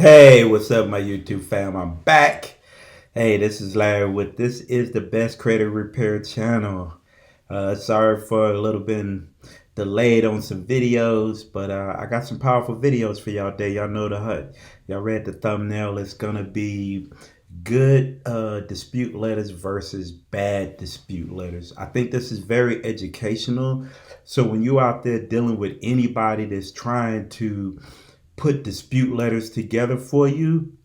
Hey, what's up, my YouTube fam? I'm back. Hey, this is Larry with This is the Best Credit Repair channel. Sorry for a little bit delayed on some videos, but I got some powerful videos for y'all today. Y'all know the hut. Y'all read the thumbnail. It's gonna be good dispute letters versus bad dispute letters. I think this is very educational. So when you're out there dealing with anybody that's trying to put dispute letters together for you,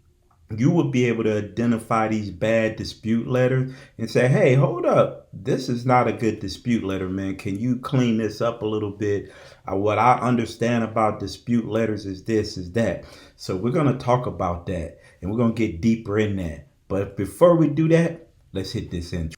you will be able to identify these bad dispute letters and say, hey, hold up, this is not a good dispute letter, man. Can you clean this up a little bit? What I understand about dispute letters is this, is that. So we're going to talk about that and we're going to get deeper in that. But before we do that, let's hit this intro.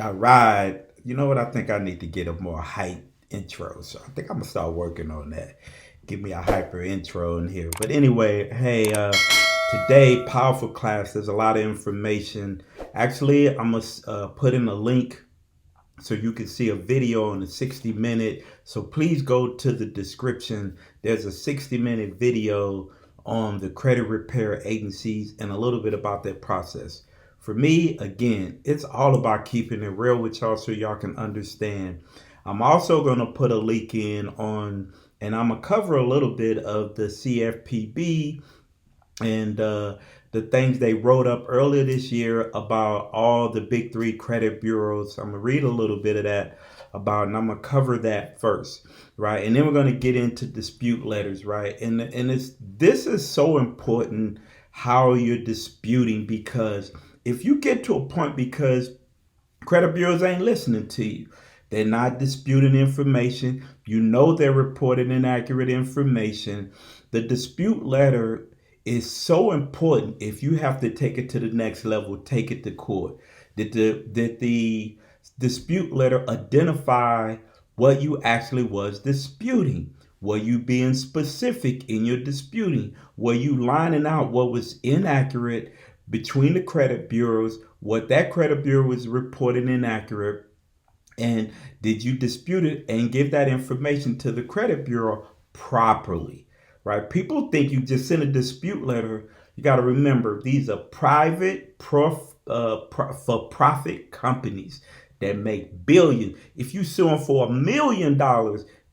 All right. You know what? I think I need to get a more hype intro. So I think I'm going to start working on that. Give me a hyper intro in here. But anyway, hey, today, powerful class. There's a lot of information. Actually, I'm going to put in a link so you can see a video on a 60-minute. So please go to the description. There's a 60-minute video on the credit repair agencies and a little bit about that process. For me, again, it's all about keeping it real with y'all so y'all can understand. I'm also going to put a link in on, and I'm going to cover a little bit of the CFPB and the things they wrote up earlier this year about all the big three credit bureaus. I'm going to read a little bit of that about, and I'm going to cover that first, right? And then we're going to get into dispute letters, right? And this is so important how you're disputing, because if you get to a point, because credit bureaus ain't listening to you, they're not disputing information, you know they're reporting inaccurate information, the dispute letter is so important. If you have to take it to the next level, take it to court. Did the dispute letter identify what you actually was disputing? Were you being specific in your disputing? Were you lining out what was inaccurate between the credit bureaus, what that credit bureau was reporting inaccurate, and did you dispute it and give that information to the credit bureau properly, right? People think you just send a dispute letter. You got to remember, these are private for-profit companies that make billions. If you sue them for $1 million,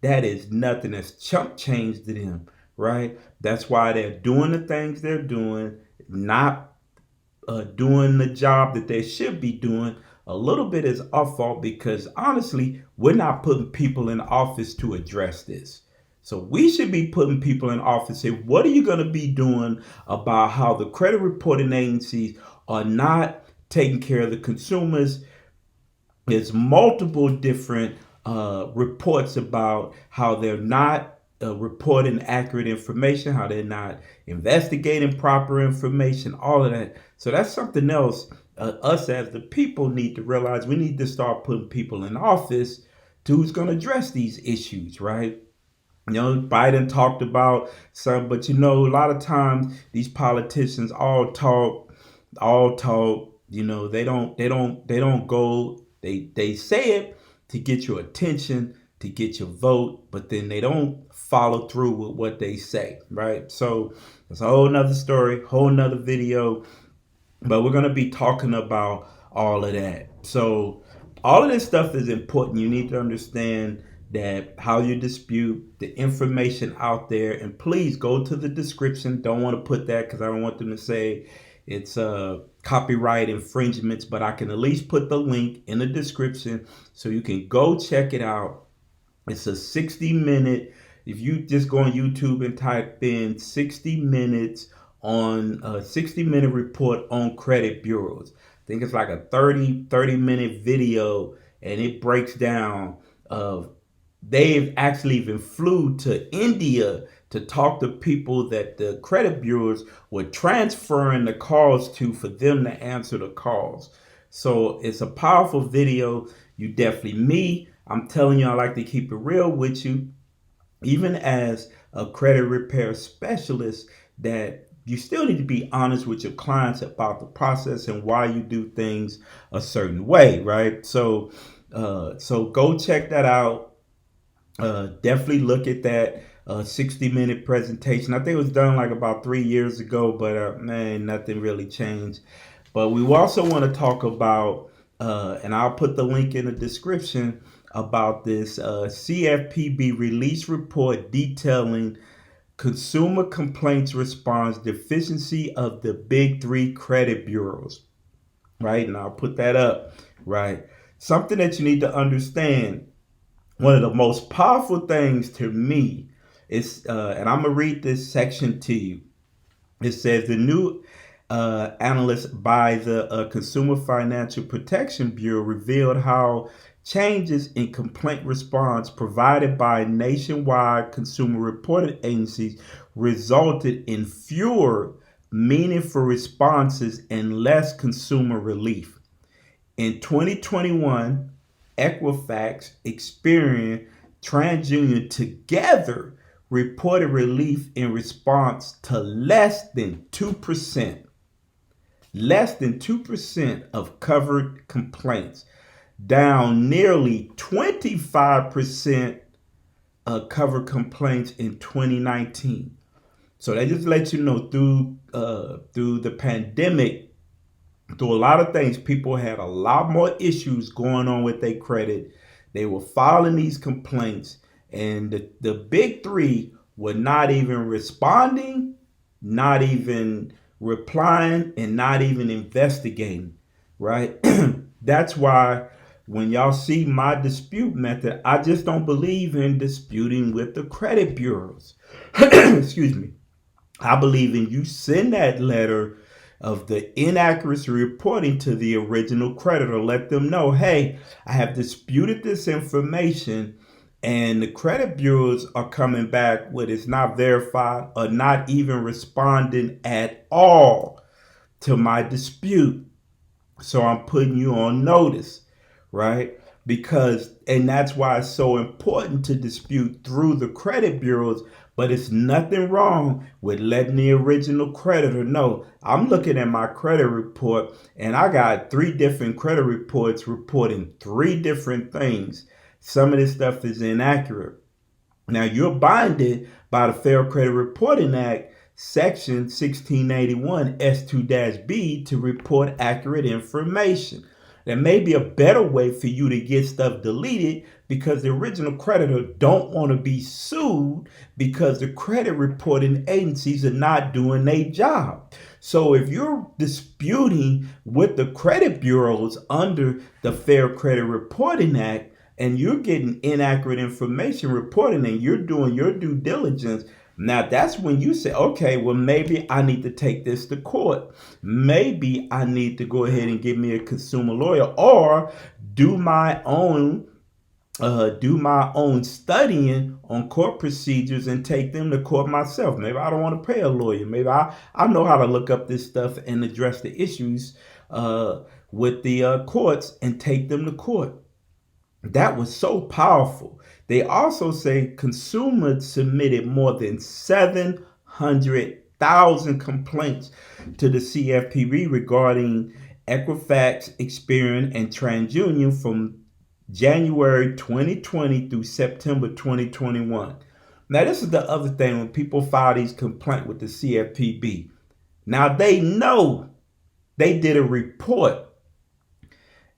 that is nothing. That's chump change to them, right? That's why they're doing the things they're doing, not doing the job that they should be doing. A little bit is our fault, because honestly, we're not putting people in office to address this. So we should be putting people in office. Say, what are you going to be doing about how the credit reporting agencies are not taking care of the consumers? There's multiple different reports about how they're not reporting accurate information, how they're not investigating proper information, all of that. So that's something else us as the people need to realize. We need to start putting people in office who's going to address these issues, right? You know, Biden talked about some, but you know, a lot of times these politicians all talk, you know, they don't go, they say it to get your attention, to get your vote, but then they don't follow through with what they say, right? So it's a whole nother story, whole nother video, but we're going to be talking about all of that. So all of this stuff is important. You need to understand that how you dispute, the information out there, and please go to the description. Don't want to put that because I don't want them to say it's copyright infringements, but I can at least put the link in the description so you can go check it out. It's a 60-minute. If you just go on YouTube and type in 60 minutes on a 60-minute report on credit bureaus, I think it's like a 30-minute video, and it breaks down of they've actually even flew to India to talk to people that the credit bureaus were transferring the calls to for them to answer the calls. So it's a powerful video. You definitely, I'm telling you, I like to keep it real with you. even as a credit repair specialist, that you still need to be honest with your clients about the process and why you do things a certain way, right? So go check that out. Definitely look at that 60-minute presentation. I think it was done like about 3 years ago, but man, nothing really changed. But we also want to talk about, and I'll put the link in the description, about this CFPB release report detailing consumer complaints response deficiency of the big three credit bureaus, right? And I'll put that up, right? Something that you need to understand, one of the most powerful things to me is, and I'm going to read this section to you. It says the new analyst by the Consumer Financial Protection Bureau revealed how changes in complaint response provided by nationwide consumer reporting agencies resulted in fewer meaningful responses and less consumer relief. In 2021, Equifax, Experian, TransUnion together reported relief in response to less than 2% of covered complaints, down nearly 25% of covered complaints in 2019. So they just let you know, through the pandemic, through a lot of things, people had a lot more issues going on with their credit. They were filing these complaints, and the big three were not even responding, not even replying, and not even investigating, right? That's why when y'all see my dispute method, I just don't believe in disputing with the credit bureaus. Excuse me. I believe in you send that letter of the inaccuracy reporting to the original creditor. Let them know, hey, I have disputed this information, and the credit bureaus are coming back with it's not verified or not even responding at all to my dispute. So I'm putting you on notice, right? And that's why it's so important to dispute through the credit bureaus. But it's nothing wrong with letting the original creditor know. I'm looking at my credit report, and I got 3 different credit reports reporting 3 different things. Some of this stuff is inaccurate. Now, you're binded by the Fair Credit Reporting Act, Section 1681 S2-B, to report accurate information. There may be a better way for you to get stuff deleted, because the original creditor don't want to be sued because the credit reporting agencies are not doing their job. So if you're disputing with the credit bureaus under the Fair Credit Reporting Act, and you're getting inaccurate information reporting, and you're doing your due diligence, now that's when you say, okay, well, maybe I need to take this to court. Maybe I need to go ahead and get me a consumer lawyer, or do my own studying on court procedures and take them to court myself. Maybe I don't want to pay a lawyer. Maybe I know how to look up this stuff and address the issues with the courts and take them to court. That was so powerful. They also say consumers submitted more than 700,000 complaints to the CFPB regarding Equifax, Experian, and TransUnion from January 2020 through September 2021. Now, this is the other thing when people file these complaints with the CFPB. Now, they know they did a report,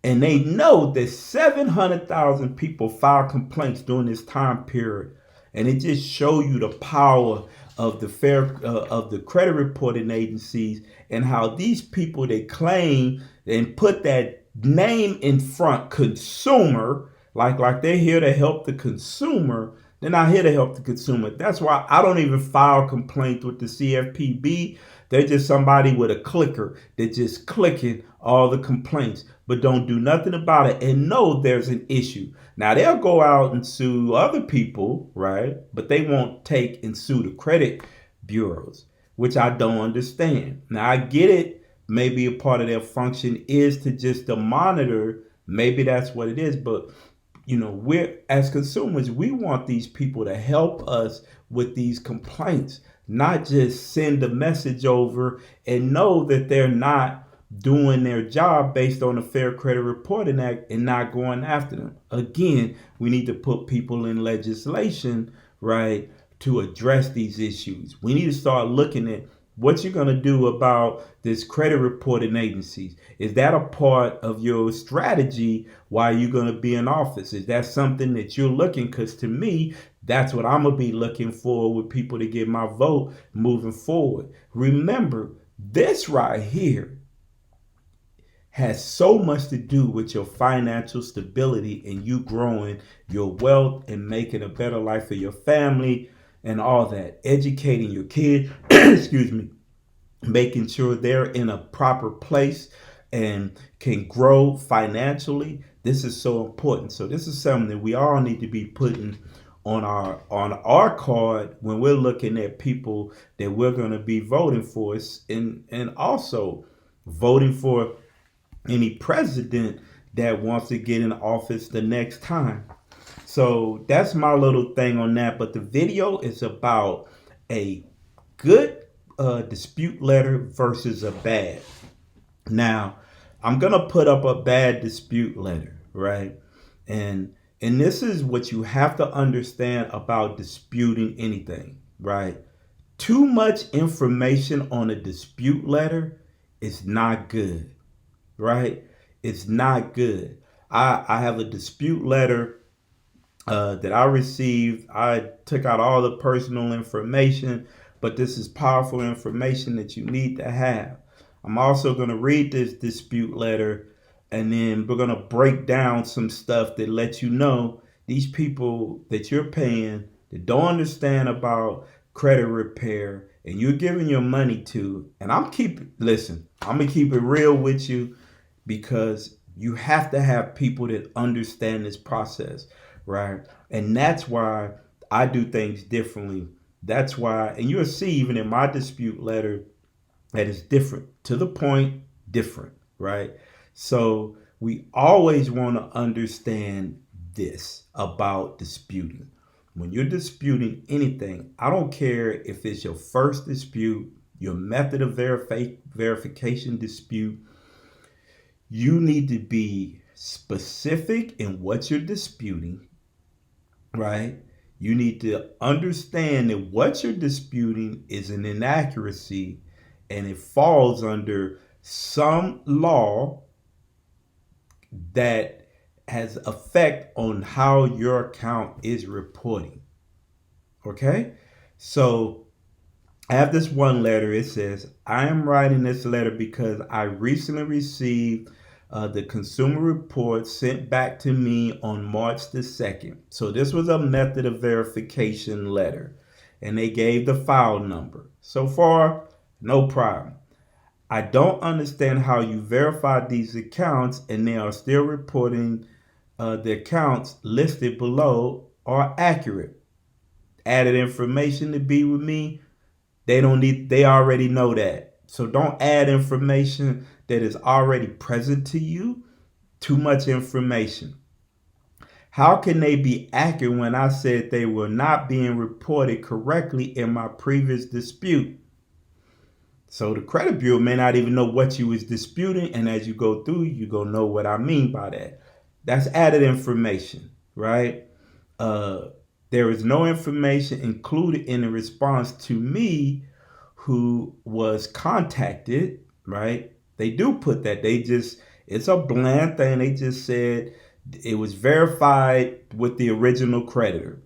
and they know that 700,000 people filed complaints during this time period. And it just shows you the power of the credit reporting agencies, and how these people, they claim and put that name in front, consumer, like they're here to help the consumer. They're not here to help the consumer. That's why I don't even file complaints with the CFPB. They're just somebody with a clicker that just clicking all the complaints, but don't do nothing about it and know there's an issue. Now, they'll go out and sue other people, right? But they won't take and sue the credit bureaus, which I don't understand. Now, I get it. Maybe a part of their function is to just to monitor. Maybe that's what it is. But we're as consumers, we want these people to help us with these complaints, not just send a message over and know that they're not doing their job based on the Fair Credit Reporting Act and not going after them. Again, we need to put people in legislation, right, to address these issues. We need to start looking at what you're going to do about this credit reporting agencies. Is that a part of your strategy while you're going to be in office? Is that something that you're looking? Because to me, that's what I'm going to be looking for with people to get my vote moving forward. Remember, this right here has so much to do with your financial stability and you growing your wealth and making a better life for your family and all that. Educating your kid, excuse me, making sure they're in a proper place and can grow financially. This is so important. So this is something that we all need to be putting on our card when we're looking at people that we're going to be voting for, and also voting for any president that wants to get in office the next time. So that's my little thing on that. But the video is about a good dispute letter versus a bad. Now, I'm gonna put up a bad dispute letter, right? And this is what you have to understand about disputing anything, right? Too much information on a dispute letter is not good, right? It's not good. I have a dispute letter that I received. I took out all the personal information, but this is powerful information that you need to have. I'm also going to read this dispute letter, and then we're going to break down some stuff that lets you know these people that you're paying that don't understand about credit repair and you're giving your money to. And I'm going to keep it real with you, because you have to have people that understand this process, right? And that's why I do things differently. That's why, and you'll see even in my dispute letter that it's different, to the point, different, right? So we always want to understand this about disputing. When you're disputing anything, I don't care if it's your first dispute, your method of verification dispute, you need to be specific in what you're disputing, right? You need to understand that what you're disputing is an inaccuracy and it falls under some law that has effect on how your account is reporting. Okay? So I have this one letter. It says, I am writing this letter because I recently received the consumer report sent back to me on March the 2nd. So this was a method of verification letter, and they gave the file number. So far, no problem. I don't understand how you verified these accounts and they are still reporting the accounts listed below are accurate. Added information to be with me. They already know that. So don't add information that is already present to you. Too much information. How can they be accurate when I said they were not being reported correctly in my previous dispute? So the credit bureau may not even know what you was disputing, and as you go through, you gonna know what I mean by that. That's added information, right? There is no information included in the response to me who was contacted, right? They do put that. It's a bland thing. They just said it was verified with the original creditor.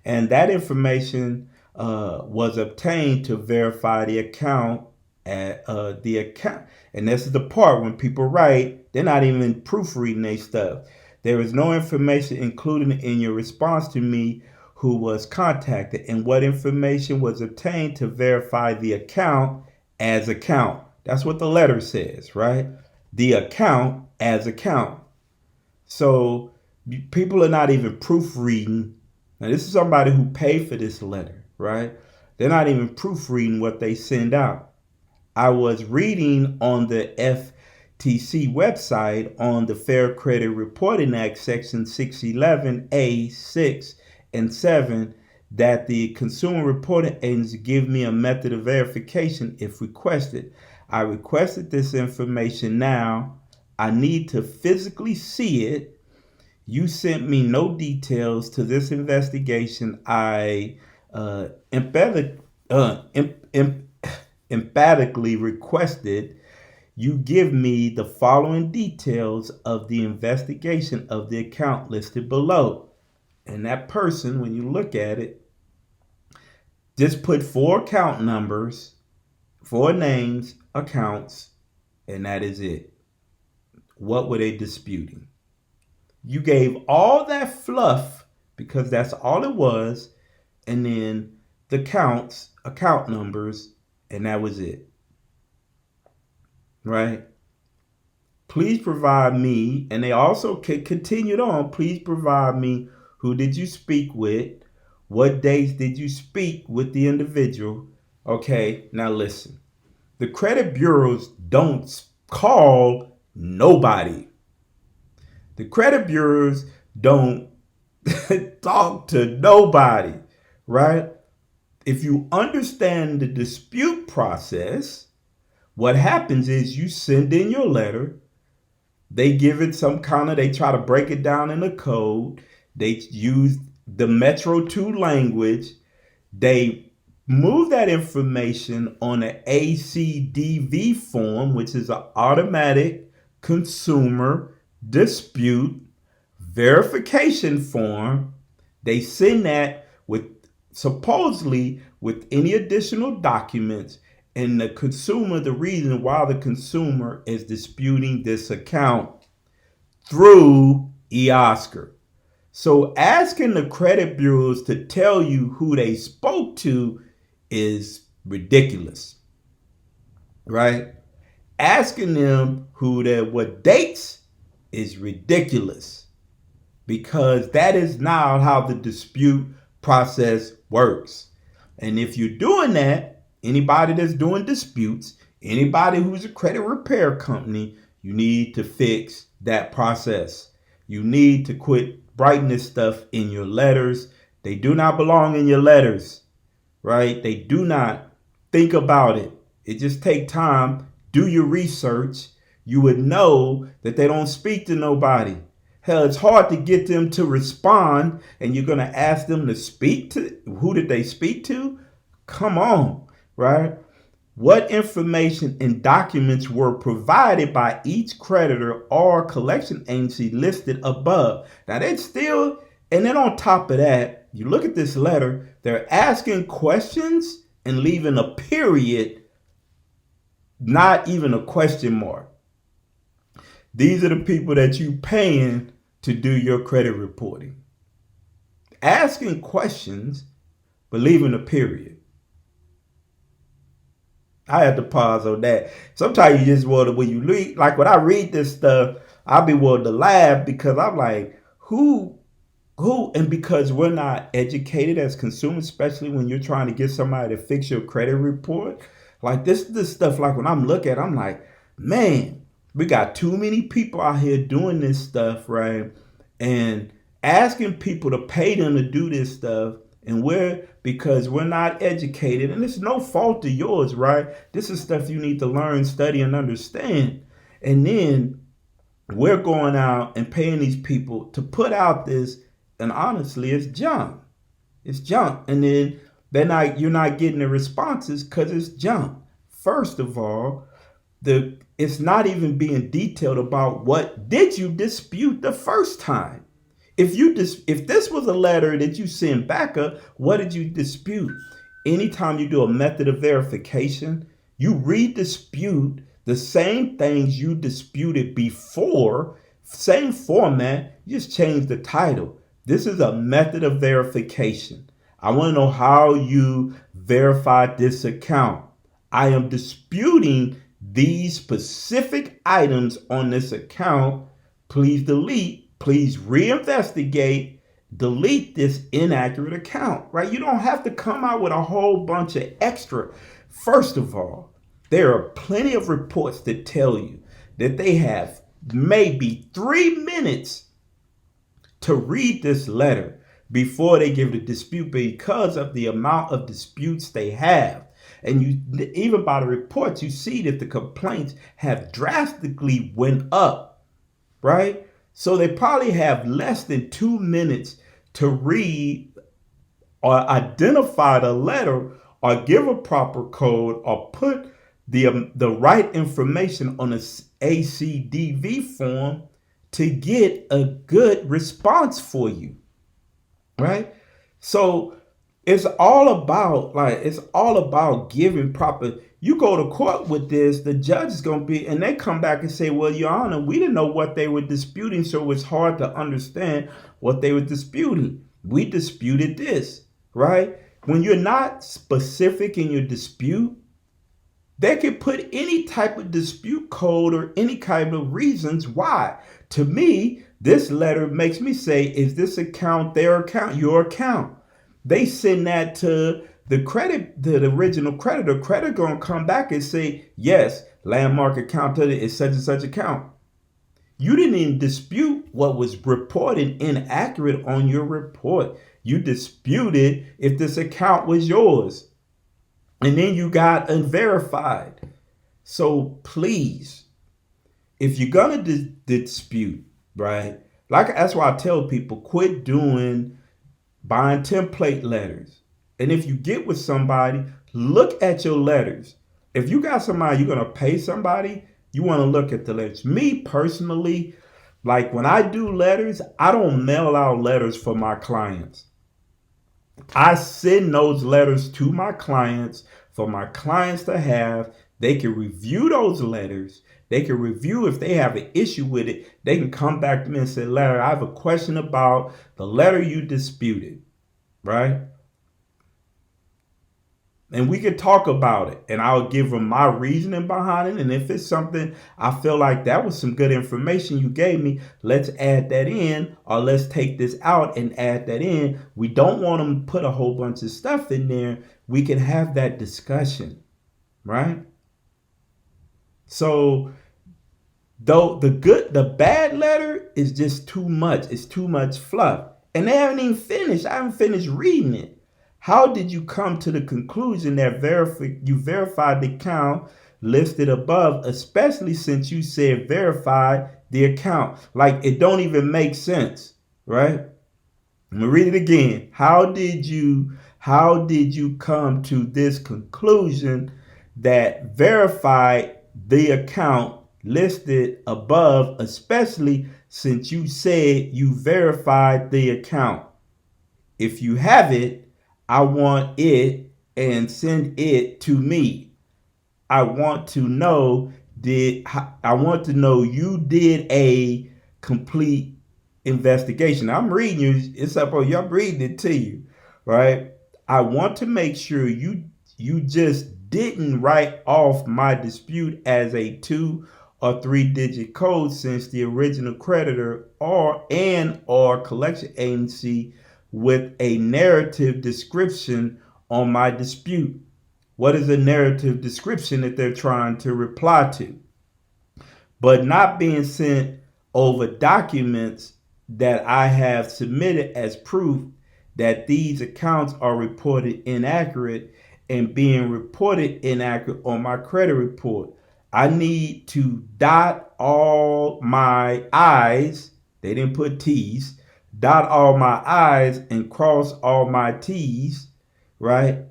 And that information was obtained to verify the account at the account. And this is the part when people write, they're not even proofreading their stuff. There is no information included in your response to me who was contacted, and what information was obtained to verify the account as account. That's what the letter says, right? The account as account. So people are not even proofreading. Now, this is somebody who paid for this letter, right? They're not even proofreading what they send out. I was reading on the website on the Fair Credit Reporting Act, Section 611A, 6 and 7, that the Consumer Reporting Agency give me a method of verification if requested. I requested this information now. I need to physically see it. You sent me no details to this investigation. I emphatically requested you give me the following details of the investigation of the account listed below. And that person, when you look at it, just put 4 account numbers, 4 names, accounts, and that is it. What were they disputing? You gave all that fluff because that's all it was, and then the counts, account numbers, and that was it. Right? Please provide me, and they also continued on, please provide me who did you speak with, what days did you speak with the individual. Okay, now listen. The credit bureaus don't call nobody. The credit bureaus don't talk to nobody, right? If you understand the dispute process, what happens is you send in your letter, they give it some kind of, they try to break it down in a code, they use the Metro 2 language, they move that information on an ACDV form, which is an automatic consumer dispute verification form. They send that with supposedly with any additional documents, and the consumer, the reason why the consumer is disputing this account through eOscar. So asking the credit bureaus to tell you who they spoke to is ridiculous, right? Asking them what dates is ridiculous, because that is not how the dispute process works. And if you're doing that, anybody that's doing disputes, anybody who's a credit repair company, you need to fix that process. You need to quit writing this stuff in your letters. They do not belong in your letters, right? They do not. Think about it. It just takes time. Do your research. You would know that they don't speak to nobody. Hell, it's hard to get them to respond, and you're going to ask them to speak to, who did they speak to? Come on, right? What information and documents were provided by each creditor or collection agency listed above? Now, that's still, and then on top of that, you look at this letter, they're asking questions and leaving a period, not even a question mark. These are the people that you paying to do your credit reporting. Asking questions, but leaving a period. I had to pause on that. Sometimes you just want to, when you read, like when I read this stuff, I'll be willing to laugh because I'm like, who, and because we're not educated as consumers, especially when you're trying to get somebody to fix your credit report. Like this stuff, like when I'm looking at it, I'm like, man, we got too many people out here doing this stuff, right? And asking people to pay them to do this stuff. And because we're not educated, and it's no fault of yours, right? This is stuff you need to learn, study, and understand. And then we're going out and paying these people to put out this, and honestly, it's junk. It's junk. And then you're not getting the responses because it's junk. First of all, it's not even being detailed about what did you dispute the first time. If this was a letter that you send back what did you dispute? Anytime you do a method of verification, you redispute the same things you disputed before, same format, you just change the title. This is a method of verification. I want to know how you verified this account. I am disputing these specific items on this account. Please delete. Please reinvestigate, delete this inaccurate account, right? You don't have to come out with a whole bunch of extra. First of all, there are plenty of reports that tell you that they have maybe 3 minutes to read this letter before they give the dispute because of the amount of disputes they have. And you, even by the reports, you see that the complaints have drastically went up, right? So they probably have less than 2 minutes to read or identify the letter or give a proper code or put the right information on a ACDV form to get a good response for you, right? So it's all about giving proper. You go to court with this, the judge is going to be, and they come back and say, well, Your Honor, we didn't know what they were disputing, so it's hard to understand what they were disputing. We disputed this, right? When you're not specific in your dispute, they can put any type of dispute code or any kind of reasons why. To me, this letter makes me say, is this account their account, your account? They send that to the original creditor. Creditor gonna come back and say, yes, landmark account is such and such account. You didn't even dispute what was reported inaccurate on your report. You disputed if this account was yours. And then you got unverified. So please, if you're gonna dispute, right? Like that's why I tell people, quit buying template letters. And if you get with somebody, look at your letters. If you got somebody you're gonna pay somebody, you want to look at the letters. Me personally, like when I do letters, I don't mail out letters for my clients. I send those letters to my clients for my clients to have. They can review those letters. They can review if they have an issue with it. They can come back to me and say, Larry, I have a question about the letter you disputed, right? And we can talk about it, and I'll give them my reasoning behind it. And if it's something I feel like that was some good information you gave me, let's add that in, or let's take this out and add that in. We don't want them to put a whole bunch of stuff in there. We can have that discussion, right? So though the bad letter is just too much. It's too much fluff. And they haven't even finished. I haven't finished reading it. How did you come to the conclusion that you verified the account listed above, especially since you said verify the account? Like it don't even make sense, right? I'm gonna read it again. How did you come to this conclusion that verify the account listed above, especially since you said you verified the account? If you have it, I want it and send it to me. I want to know you did a complete investigation. I'm reading you. It's up on you. I'm reading it to you, right? I want to make sure you just didn't write off my dispute as a 2 or 3-digit code, since the original creditor or collection agency with a narrative description on my dispute. What is a narrative description that they're trying to reply to? But not being sent over documents that I have submitted as proof that these accounts are reported inaccurate and being reported inaccurate on my credit report. I need to dot all my I's. They didn't put T's. Dot all my I's and cross all my T's, right?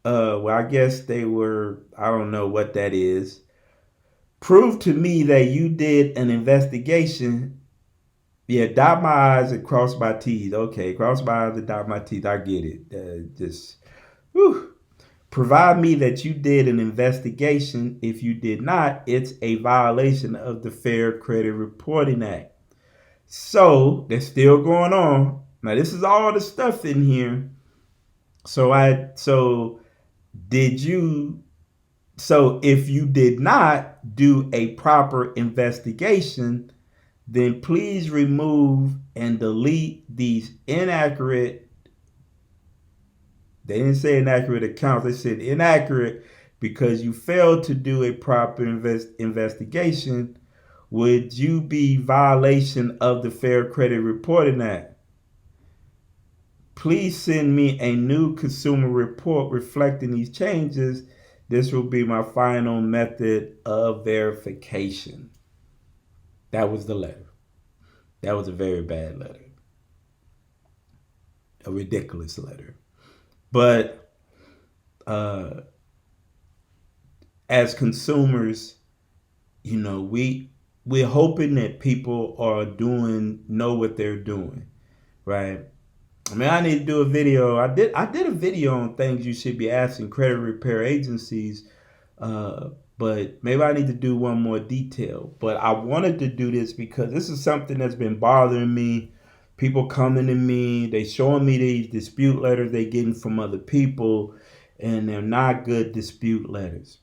Well, I guess they were, I don't know what that is. Prove to me that you did an investigation. Yeah, dot my I's and cross my T's. Okay, cross my I's and dot my T's. I get it. Provide me that you did an investigation. If you did not, it's a violation of the Fair Credit Reporting Act. So they're still going on. Now this is all the stuff in here. So if you did not do a proper investigation, then please remove and delete these inaccurate. They didn't say inaccurate accounts. They said inaccurate because you failed to do a proper investigation would you be violation of the Fair Credit Reporting Act? Please send me a new consumer report reflecting these changes. This will be my final method of verification. That was the letter. That was a very bad letter. A ridiculous letter. But as consumers, we're hoping that people are know what they're doing, right? I mean, I need to do a video. I did a video on things you should be asking credit repair agencies, but maybe I need to do one more detail. But I wanted to do this because this is something that's been bothering me. People coming to me, they showing me these dispute letters they getting from other people, and they're not good dispute letters.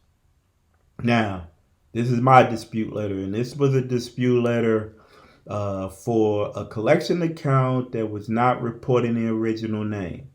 Now, this is my dispute letter, and this was a dispute letter for a collection account that was not reporting the original name.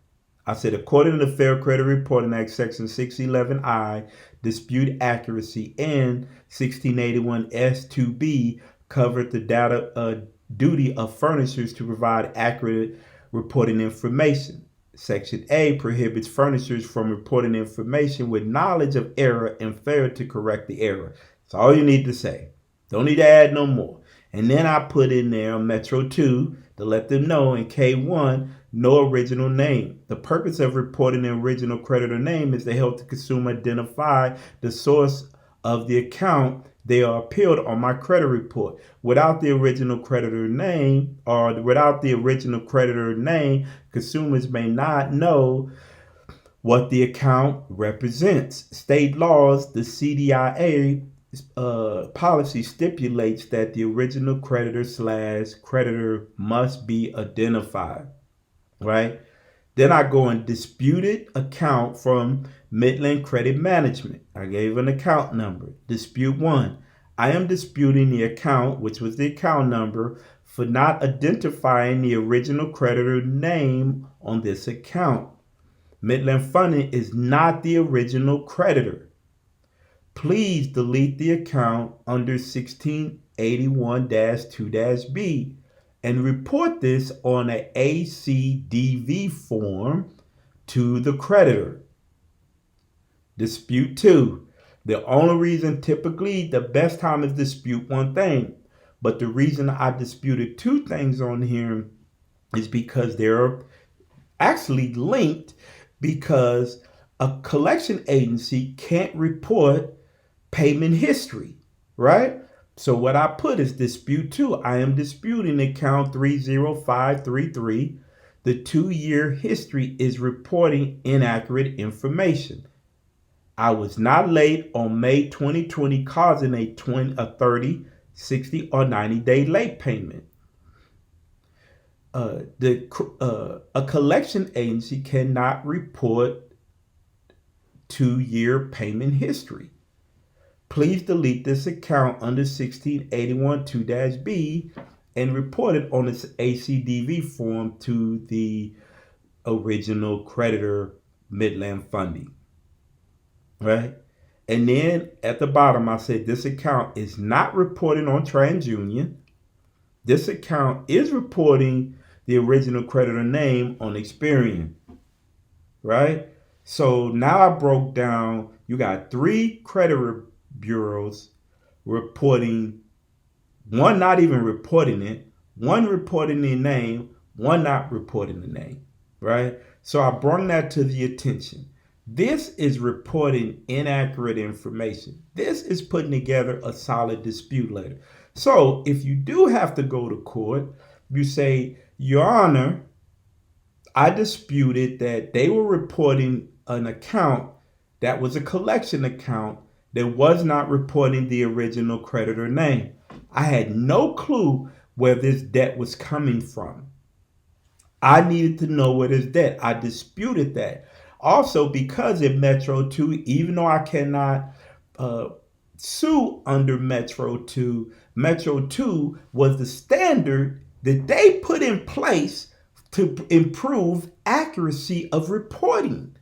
I said, according to the Fair Credit Reporting Act, Section 611I, dispute accuracy and 1681 S2B covered the data duty of furnishers to provide accurate reporting information. Section A prohibits furnishers from reporting information with knowledge of error and failure to correct the error. That's all you need to say. Don't need to add no more. And then I put in there Metro 2 to let them know in K1, no original name. The purpose of reporting the original creditor name is to help the consumer identify the source of the account they are appealed on my credit report. Without the original creditor name, consumers may not know what the account represents. State laws, the CDIA policy stipulates that the original creditor/creditor must be identified, right? Then I go and disputed account from Midland Credit Management. I gave an account number. Dispute 1. I am disputing the account, which was the account number, for not identifying the original creditor name on this account. Midland Funding is not the original creditor. Please delete the account under 1681-2-B and report this on an ACDV form to the creditor. Dispute 2. The only reason, typically the best time is dispute one thing, but the reason I disputed two things on here is because they're actually linked, because a collection agency can't report payment history, right? So what I put is dispute 2. I am disputing account 30533. The 2-year history is reporting inaccurate information. I was not late on May 2020, causing a 30, 60, or 90-day late payment. A collection agency cannot report 2-year payment history. Please delete this account under 1681-2-B and report it on its ACDV form to the original creditor, Midland Funding. Right? And then at the bottom, I said this account is not reporting on TransUnion. This account is reporting the original creditor name on Experian. Right? So now I broke down, you got 3 credit bureaus reporting, one not even reporting it, one reporting the name, one not reporting the name, right? So I brought that to the attention. This is reporting inaccurate information. This is putting together a solid dispute letter. So if you do have to go to court, you say, Your Honor, I disputed that they were reporting an account that was a collection account that was not reporting the original creditor name. I had no clue where this debt was coming from. I needed to know where this debt. I disputed that. Also, because in Metro 2, even though I cannot sue under Metro 2, Metro 2 was the standard that they put in place to improve accuracy of reporting.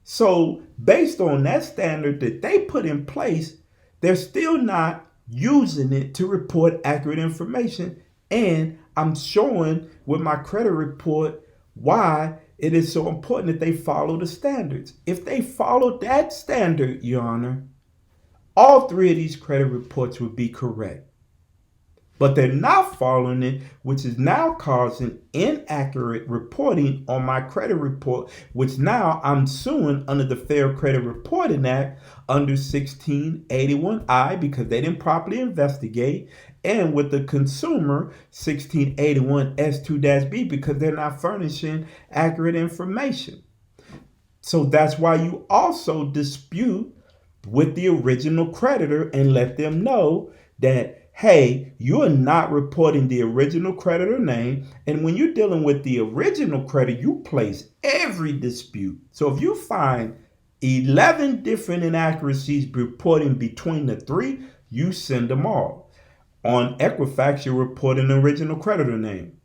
So based on that standard that they put in place, they're still not using it to report accurate information. And I'm showing with my credit report why it is so important that they follow the standards. If they follow that standard, Your Honor, all three of these credit reports would be correct. But they're not following it, which is now causing inaccurate reporting on my credit report, which now I'm suing under the Fair Credit Reporting Act under 1681I because they didn't properly investigate, and with the consumer 1681 S2-B because they're not furnishing accurate information. So that's why you also dispute with the original creditor and let them know that, hey, you are not reporting the original creditor name. And when you're dealing with the original creditor, you place every dispute. So if you find 11 different inaccuracies reporting between the three, you send them all. On Equifax, you're reporting the original creditor name.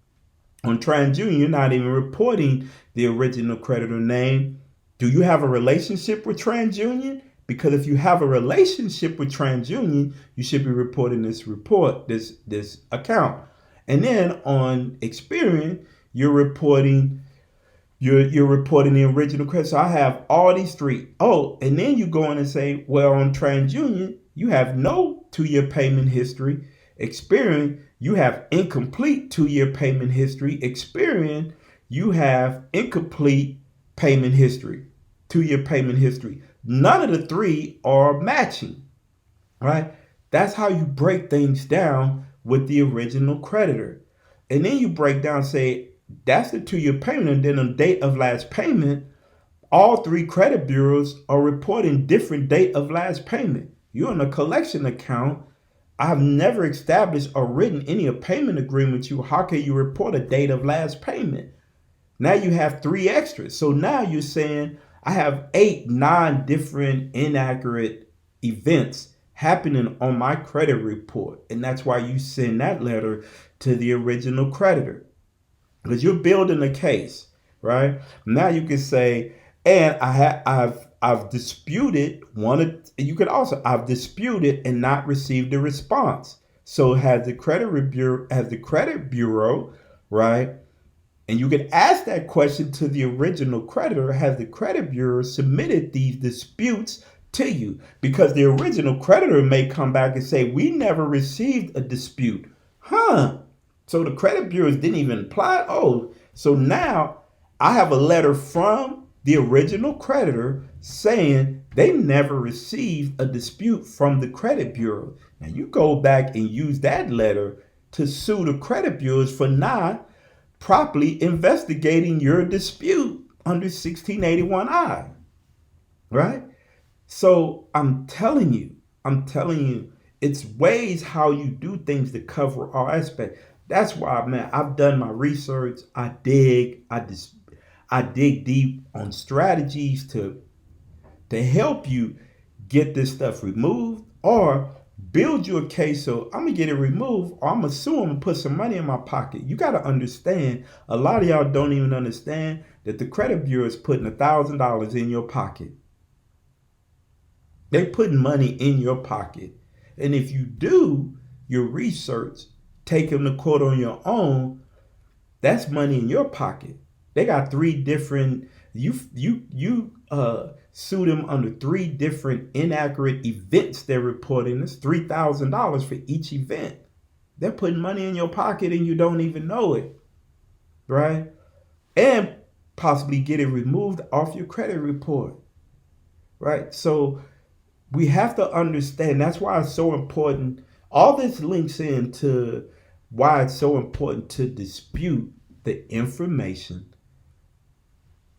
On TransUnion, you're not even reporting the original creditor name. Do you have a relationship with TransUnion? Because if you have a relationship with TransUnion, you should be reporting this account. And then on Experian, you're reporting the original credit. So I have all these three. Oh, and then you go in and say, well, on TransUnion, you have no 2-year payment history. Experian, you have incomplete 2-year payment history. Experian, you have incomplete payment history, 2-year payment history. None of the three are matching, right? That's how you break things down with the original creditor. And then you break down, say, that's the 2-year payment, and then on date of last payment, all three credit bureaus are reporting different date of last payment. You're in a collection account. I've never established or written any payment agreement with you. How can you report a date of last payment? Now you have 3 extras. So now you're saying I have 8, 9 different inaccurate events happening on my credit report. And that's why you send that letter to the original creditor. Because you're building a case, right? Now you can say, and I've disputed I've disputed and not received a response. So has the credit bureau, right? And you can ask that question to the original creditor, has the credit bureau submitted these disputes to you? Because the original creditor may come back and say, we never received a dispute. So the credit bureaus didn't even apply. Oh, so now I have a letter from the original creditor saying they never received a dispute from the credit bureau. Now you go back and use that letter to sue the credit bureaus for not properly investigating your dispute under 1681I, right? So I'm telling you, it's ways how you do things to cover all aspects. That's why, man, I've done my research. I dig deep on strategies to help you get this stuff removed or build you a case. So I'm gonna get it removed, or I'm gonna sue them and put some money in my pocket. You gotta understand. A lot of y'all don't even understand that the credit bureau is putting $1,000 in your pocket. They're putting money in your pocket, and if you do your research, take them to court on your own, that's money in your pocket. They got 3 different. You sue them under 3 different inaccurate events they're reporting. It's $3,000 for each event. They're putting money in your pocket and you don't even know it, right? And possibly get it removed off your credit report, right? So we have to understand. That's why it's so important. All this links into why it's so important to dispute the information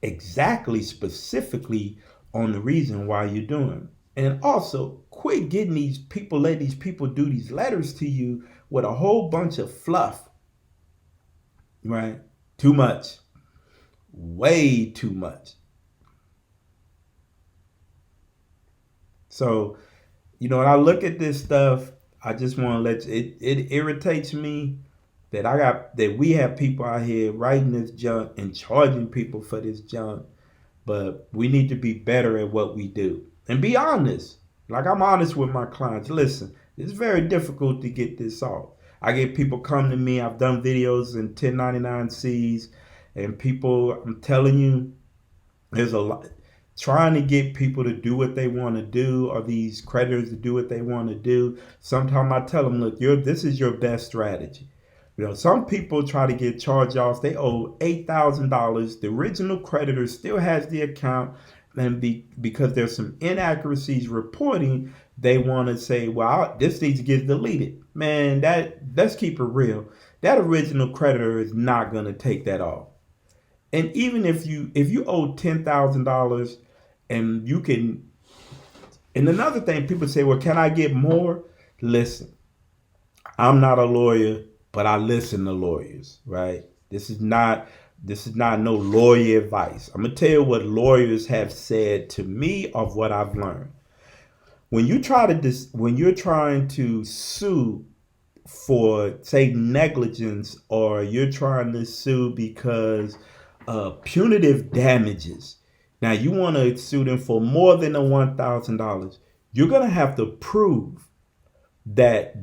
exactly, specifically on the reason why you're doing. And also, quit getting these people, let these people do these letters to you with a whole bunch of fluff, right? Too much. Way too much. So, when I look at this stuff, I just want to let you, it irritates me that we have people out here writing this junk and charging people for this junk. But we need to be better at what we do and be honest. Like, I'm honest with my clients. Listen, It's very difficult to get this off. I get people come to me. I've done videos in 1099Cs, and people, I'm telling you, there's a lot trying to get people to do what they want to do, or these creditors to do what they want to do. Sometimes I tell them, look, this is your best strategy. Some people try to get charged off. They owe $8,000. The original creditor still has the account, and because there's some inaccuracies reporting, they want to say, well, this needs to get deleted. Man, let's keep it real. That original creditor is not going to take that off. And even if you owe $10,000, and you can, and another thing, people say, well, can I get more? Listen, I'm not a lawyer, but I listen to lawyers, right? This is not no lawyer advice. I'm gonna tell you what lawyers have said to me of what I've learned. When you're trying to sue for, say, negligence, or you're trying to sue because punitive damages. Now you want to sue them for more than the $1,000. You're gonna have to prove that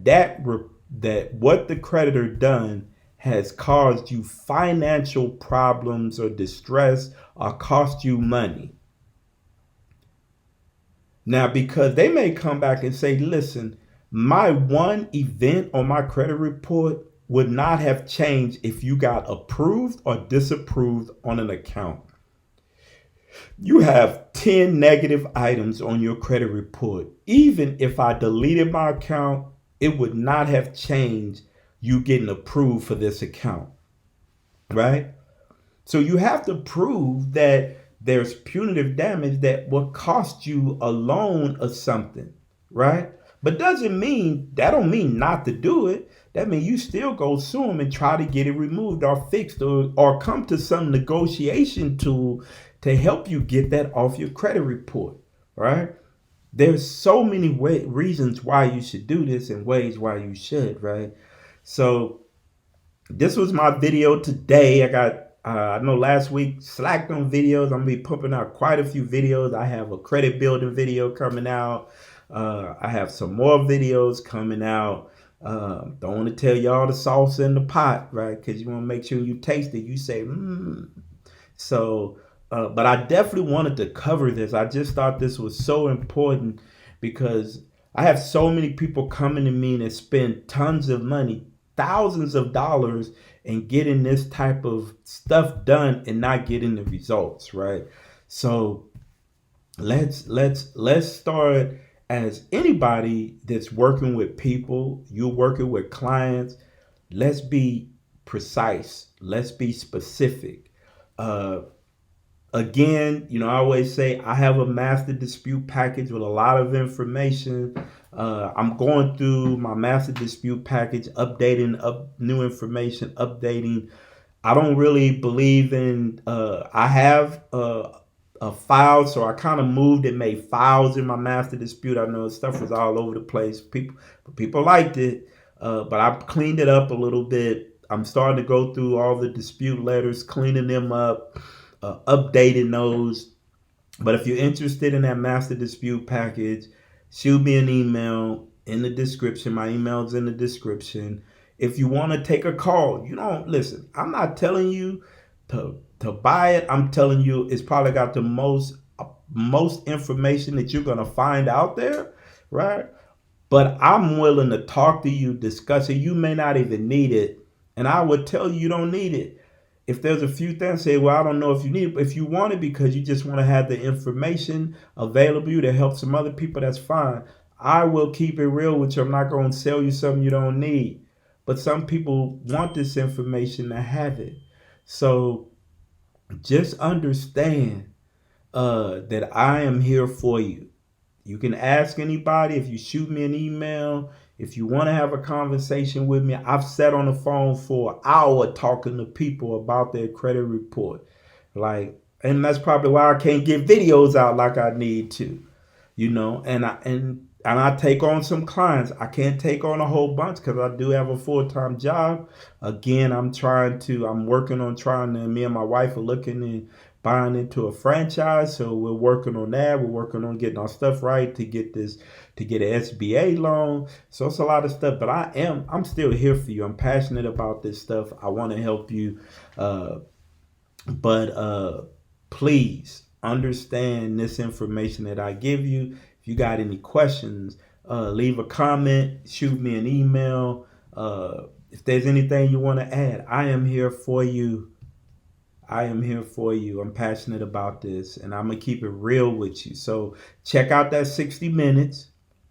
what the creditor done has caused you financial problems or distress, or cost you money. Now, because they may come back and say, listen, my one event on my credit report would not have changed if you got approved or disapproved on an account. You have 10 negative items on your credit report. Even if I deleted my account, it would not have changed you getting approved for this account, right? So you have to prove that there's punitive damage that will cost you a loan or something, right? But that don't mean not to do it. That means you still go sue them and try to get it removed or fixed, or come to some negotiation tool to help you get that off your credit report, right? There's so many reasons why you should do this, and ways why you should, right? So this was my video today. I know last week slacked on videos. I'm gonna be pumping out quite a few videos. I have a credit building video coming out. I have some more videos coming out. Don't want to tell y'all the sauce in the pot, right? Because you want to make sure you taste it. You say, So, but I definitely wanted to cover this. I just thought this was so important, because I have so many people coming to me and spend tons of money, thousands of dollars, and getting this type of stuff done and not getting the results, right? So let's start, as anybody that's working with people, you're working with clients, let's be precise, let's be specific. Again, I always say I have a master dispute package with a lot of information. I'm going through my master dispute package, updating new information, updating. I don't really believe in, I have a file, so I kind of moved and made files in my master dispute. I know stuff was all over the place. People liked it, but I cleaned it up a little bit. I'm starting to go through all the dispute letters, cleaning them up, updating those. But if you're interested in that master dispute package, shoot me an email in the description. My email's in the description. If you want to take a call, listen, I'm not telling you to buy it. I'm telling you it's probably got the most information that you're going to find out there, right? But I'm willing to talk to you, discuss it. You may not even need it, and I would tell you don't need it. If there's a few things, say, well, I don't know if you need it. If you want it because you just want to have the information available to help some other people, that's fine. I will keep it real with you. I'm not going to sell you something you don't need. But some people want this information to have it. So just understand that I am here for you. You can ask anybody. If you shoot me an email, if you want to have a conversation with me, I've sat on the phone for an hour talking to people about their credit report. And that's probably why I can't get videos out like I need to, and I take on some clients. I can't take on a whole bunch because I do have a full-time job. Again, I'm working on me and my wife are looking buying into a franchise. So we're working on that. We're working on getting our stuff right to get an SBA loan. So it's a lot of stuff, but I'm still here for you. I'm passionate about this stuff. I want to help you. But please understand this information that I give you. If you got any questions, leave a comment, shoot me an email. If there's anything you want to add, I am here for you. I am here for you. I'm passionate about this, and I'm going to keep it real with you. So check out that 60 minutes.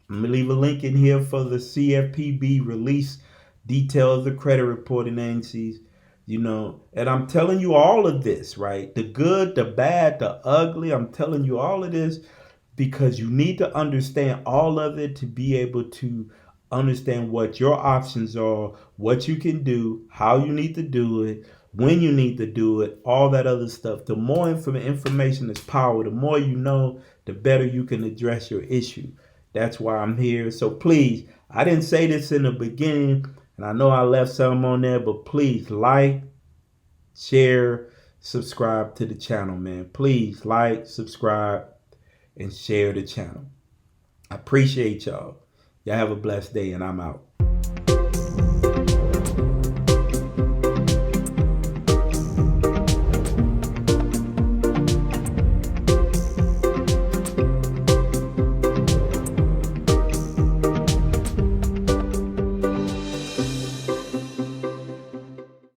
I'm going to leave a link in here for the CFPB release details, the credit reporting agencies, and I'm telling you all of this, right? The good, the bad, the ugly. I'm telling you all of this because you need to understand all of it to be able to understand what your options are, what you can do, how you need to do it, when you need to do it, all that other stuff. The more information is power. The more you know, the better you can address your issue. That's why I'm here. So please, I didn't say this in the beginning, and I know I left some on there, but please like, share, subscribe to the channel, man. Please like, subscribe, and share the channel. I appreciate y'all. Y'all have a blessed day, and I'm out.